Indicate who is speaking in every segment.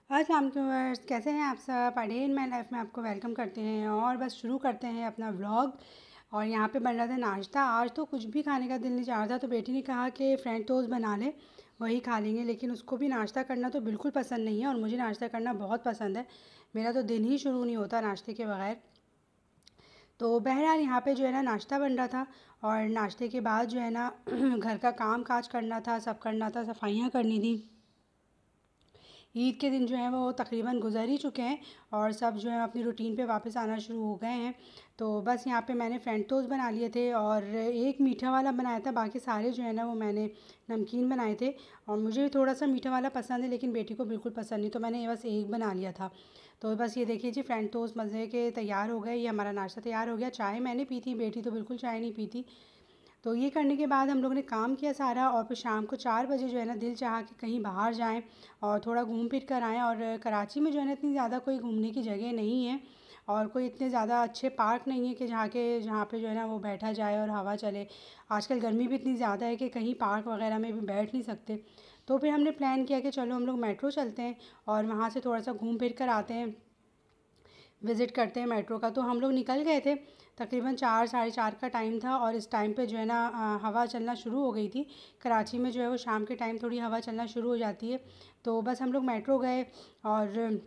Speaker 1: अस्सलाम व्यूअर्स, कैसे हैं आप सब। डे इन माई लाइफ में आपको वेलकम करते हैं और बस शुरू करते हैं अपना व्लॉग। और यहाँ पे बन रहा था नाश्ता। आज तो कुछ भी खाने का दिल नहीं चाह रहा था, तो बेटी ने कहा कि फ्रेंच टोस्ट बना ले, वही खा लेंगे। लेकिन उसको भी नाश्ता करना तो बिल्कुल पसंद नहीं है और मुझे नाश्ता करना बहुत पसंद है। मेरा तो दिन ही शुरू नहीं होता नाश्ते के बगैर। तो बहरहाल यहाँ पे जो है ना नाश्ता बन रहा था और नाश्ते के बाद जो है ना घर का काम काज करना था, सब करना था, सफाइयाँ करनी थी। ईद के दिन जो है वो तकरीबन गुज़र ही चुके हैं और सब जो है अपनी रूटीन पे वापस आना शुरू हो गए हैं। तो बस यहाँ पे मैंने फ्रेंच टोस्ट बना लिए थे और एक मीठा वाला बनाया था, बाकी सारे जो है ना वो मैंने नमकीन बनाए थे। और मुझे थोड़ा सा मीठा वाला पसंद है लेकिन बेटी को बिल्कुल पसंद नहीं, तो मैंने बस एक बना लिया था। तो बस ये देखिए जी, फ्रेंच टोस्ट मज़े के तैयार हो गए। ये हमारा नाश्ता तैयार हो गया। चाय मैंने पी थी, बेटी तो बिल्कुल चाय नहीं पी थी। तो ये करने के बाद हम लोगों ने काम किया सारा और फिर शाम को 4 बजे जो है ना दिल चाहा कि कहीं बाहर जाएं और थोड़ा घूम फिर कर आएँ। और कराची में जो है ना इतनी ज़्यादा कोई घूमने की जगह नहीं है और कोई इतने ज़्यादा अच्छे पार्क नहीं है कि जहाँ पे जो है ना वो बैठा जाए और हवा चले। आजकल गर्मी भी इतनी ज़्यादा है कि कहीं पार्क वगैरह में भी बैठ नहीं सकते। तो फिर हमने प्लान किया कि चलो हम लोग मेट्रो चलते हैं और वहाँ से थोड़ा सा घूम फिर कर आते हैं, विज़िट करते हैं मेट्रो का। तो हम लोग निकल गए थे, तकरीबन 4 साढ़े 4 का टाइम था और इस टाइम पे जो है ना हवा चलना शुरू हो गई थी। कराची में जो है वो शाम के टाइम थोड़ी हवा चलना शुरू हो जाती है। तो बस हम लोग मेट्रो गए और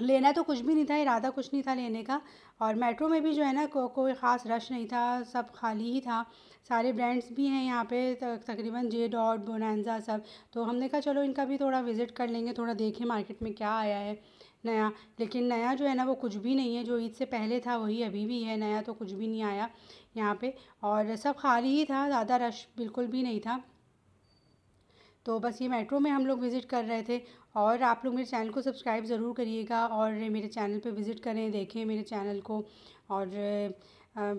Speaker 1: लेना तो कुछ भी नहीं था, इरादा कुछ नहीं था लेने का। और मेट्रो में भी जो है ना कोई ख़ास रश नहीं था, सब खाली ही था। सारे ब्रांड्स भी हैं यहाँ पे, तकरीबन जे डॉट, बोनांजा सब। तो हमने कहा चलो इनका भी थोड़ा विज़िट कर लेंगे, थोड़ा देखें मार्केट में क्या आया है नया। लेकिन नया जो है ना वो कुछ भी नहीं है, जो ईद से पहले था वही अभी भी है, नया तो कुछ भी नहीं आया यहाँ पे। और सब खाली ही था, ज़्यादा रश बिल्कुल भी नहीं था। तो बस ये मेट्रो में हम लोग विज़िट कर रहे थे। और आप लोग मेरे चैनल को सब्सक्राइब ज़रूर करिएगा और मेरे चैनल पे विज़िट करें, देखें मेरे चैनल को। और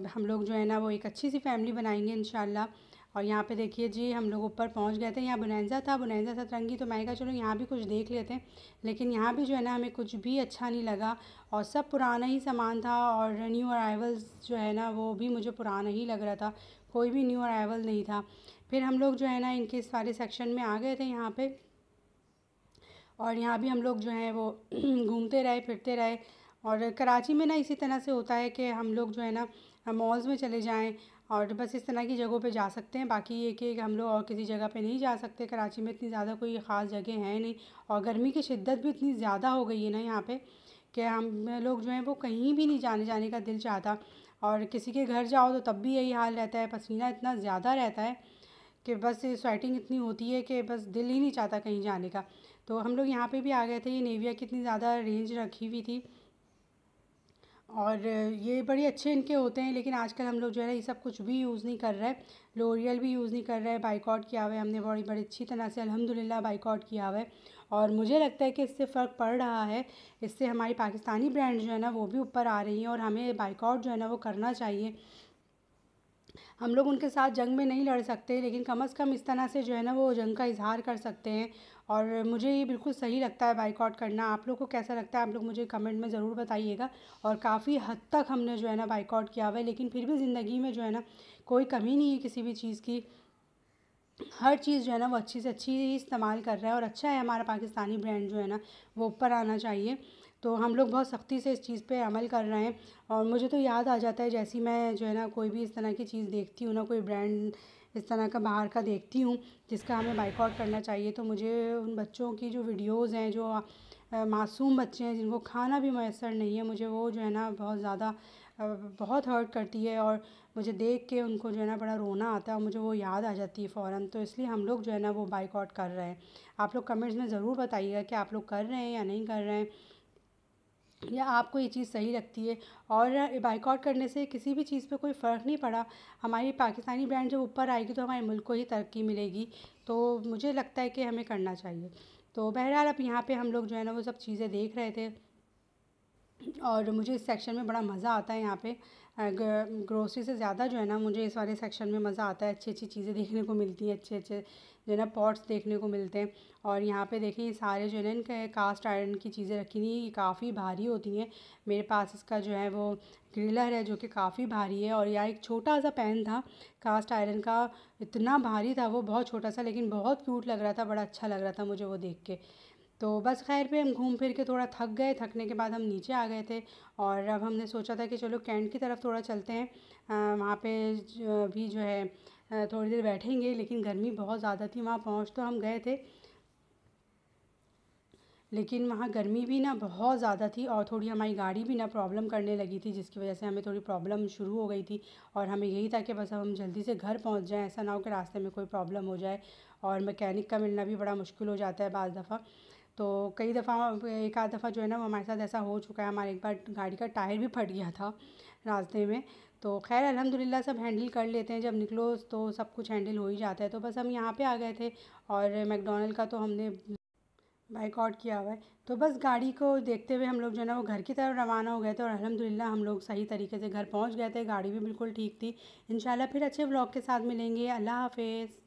Speaker 1: हम लोग जो है ना वो एक अच्छी सी फैमिली बनाएंगे इंशाल्लाह। और यहाँ पे देखिए जी, हम लोग ऊपर पहुँच गए थे। यहाँ बोनांजा था, बोनांजा सतरंगी, तो मैंने कहा चलो यहाँ भी कुछ देख लेते हैं। लेकिन यहाँ भी जो है ना हमें कुछ भी अच्छा नहीं लगा और सब पुराना ही सामान था। और न्यू अराइवल्स जो है ना वो भी मुझे पुराना ही लग रहा था, कोई भी न्यू अराइवल नहीं था। फिर हम लोग जो है ना इनके सारे सेक्शन में आ गए थे यहाँ पे। और यहाँ भी हम लोग जो हैं वो घूमते रहे, फिरते रहे। और कराची में ना इसी तरह से होता है कि हम लोग जो है ना मॉल्स में चले जाएं और बस इस तरह की जगहों पे जा सकते हैं। बाकी ये कि हम लोग और किसी जगह पे नहीं जा सकते। कराची में इतनी ज़्यादा कोई ख़ास जगह है नहीं और गर्मी की शिद्दत भी इतनी ज़्यादा हो गई है ना यहाँ पे कि हम लोग जो हैं वो कहीं भी नहीं जाने का दिल चाहता। और किसी के घर जाओ तो तब भी यही हाल रहता है, पसीना इतना ज़्यादा रहता है कि बस स्वेटिंग इतनी होती है कि बस दिल ही नहीं चाहता कहीं जाने का। तो हम लोग यहाँ पे भी आ गए थे। ये नेविया की इतनी ज़्यादा रेंज रखी हुई थी और ये बड़े अच्छे इनके होते हैं, लेकिन आजकल हम लोग जो है ना ये सब कुछ भी यूज़ नहीं कर रहे। लोरियल भी यूज़ नहीं कर रहे, बाइकआउट किया हुआ है हमने, बड़ी बड़ी अच्छी तरह से अल्हम्दुलिल्लाह बाइकआउट किया हुआ है। और मुझे लगता है कि इससे फ़र्क पड़ रहा है, इससे हमारी पाकिस्तानी ब्रांड जो है ना वो भी ऊपर आ रही हैं और हमें बाइकआउट जो है ना वो करना चाहिए। हम लोग उनके साथ जंग में नहीं लड़ सकते लेकिन कम अज़ कम इस तरह से जो है ना वो जंग का इजहार कर सकते हैं। और मुझे ये बिल्कुल सही लगता है बाइकआउट करना। आप लोग को कैसा लगता है आप लोग मुझे कमेंट में ज़रूर बताइएगा। और काफ़ी हद तक हमने जो है ना बाइकआउट किया हुआ है, लेकिन फिर भी ज़िंदगी में जो है ना कोई कमी नहीं है किसी भी चीज़ की। हर चीज़ जो है ना वो अच्छी से अच्छी ही इस्तेमाल कर रहा है और अच्छा है। हमारा पाकिस्तानी ब्रांड जो है ना वो ऊपर आना चाहिए। तो हम लोग बहुत सख्ती से इस चीज़ पे अमल कर रहे हैं। और मुझे तो याद आ जाता है जैसे ही मैं जो है ना कोई भी इस तरह की चीज़ देखती हूँ ना, कोई ब्रांड इस तरह का बाहर का देखती हूँ जिसका हमें बाइकआउट करना चाहिए, तो मुझे उन बच्चों की जो वीडियोज़ हैं, जो मासूम बच्चे हैं जिनको खाना भी मैसर नहीं है, मुझे वो जो है ना बहुत ज़्यादा बहुत हर्ट करती है। और मुझे देख के उनको जो है ना बड़ा रोना आता है और मुझे वो याद आ जाती है फ़ौरन। तो इसलिए हम लोग जो है ना वो बाइकआउट कर रहे हैं। आप लोग कमेंट्स में ज़रूर बताइएगा कि आप लोग कर रहे हैं या नहीं कर रहे हैं, या आपको ये चीज़ सही लगती है। और बाइकआउट करने से किसी भी चीज़ पे कोई फ़र्क नहीं पड़ा। हमारी पाकिस्तानी ब्रांड जब ऊपर आएगी तो हमारे मुल्क को ही तरक्की मिलेगी। तो मुझे लगता है कि हमें करना चाहिए। तो बहरहाल अब यहाँ पे हम लोग जो है ना वो सब चीज़ें देख रहे थे और मुझे इस सेक्शन में बड़ा मज़ा आता है। यहाँ पे ग्रोसरी से ज़्यादा जो है ना मुझे इस वाले सेक्शन में मज़ा आता है। अच्छी अच्छी चीज़ें देखने को मिलती हैं, अच्छे अच्छे जो है ना पॉट्स देखने को मिलते हैं। और यहाँ पे देखिए ये सारे जो है ना इनके कास्ट आयरन की चीज़ें रखी हुई हैं, ये काफ़ी भारी होती हैं। मेरे पास इसका जो है वो ग्रिलर है जो कि काफ़ी भारी है। और यहाँ एक छोटा सा पैन था कास्ट आयरन का, इतना भारी था वो, बहुत छोटा सा, लेकिन बहुत क्यूट लग रहा था, बड़ा अच्छा लग रहा था मुझे वो देख के। तो बस खैर पे हम घूम फिर के थोड़ा थक गए, थकने के बाद हम नीचे आ गए थे और अब हमने सोचा था कि चलो कैंट की तरफ थोड़ा चलते हैं। वहाँ पे भी जो है थोड़ी देर बैठेंगे, लेकिन गर्मी बहुत ज़्यादा थी। वहाँ पहुँच तो हम गए थे, लेकिन वहाँ गर्मी भी ना बहुत ज़्यादा थी और थोड़ी हमारी गाड़ी भी ना प्रॉब्लम करने लगी थी, जिसकी वजह से हमें थोड़ी प्रॉब्लम शुरू हो गई थी। और हमें यही था कि बस हम जल्दी से घर पहुँच जाएं, ऐसा ना हो कि रास्ते में कोई प्रॉब्लम हो जाए। और मैकेनिक का मिलना भी बड़ा मुश्किल हो जाता है बाज़ दफ़ा। तो कई दफ़ा, एक आध दफ़ा जो है ना वो हमारे साथ ऐसा हो चुका है। हमारे एक बार गाड़ी का टायर भी फट गया था रास्ते में। तो खैर अल्हम्दुलिल्लाह सब हैंडल कर लेते हैं, जब निकलो तो सब कुछ हैंडल हो ही जाता है। तो बस हम यहाँ पे आ गए थे और मैकडॉनल्ड का तो हमने बाइकआउट किया हुआ है। तो बस गाड़ी को देखते हुए हम लोग जो है ना वो घर की तरफ रवाना हो गए थे और अल्हम्दुलिल्लाह हम लोग सही तरीके से घर पहुंच गए थे। गाड़ी भी बिल्कुल ठीक थी। इंशाल्लाह फिर अच्छे व्लॉग के साथ मिलेंगे। अल्लाह हाफ़िज़।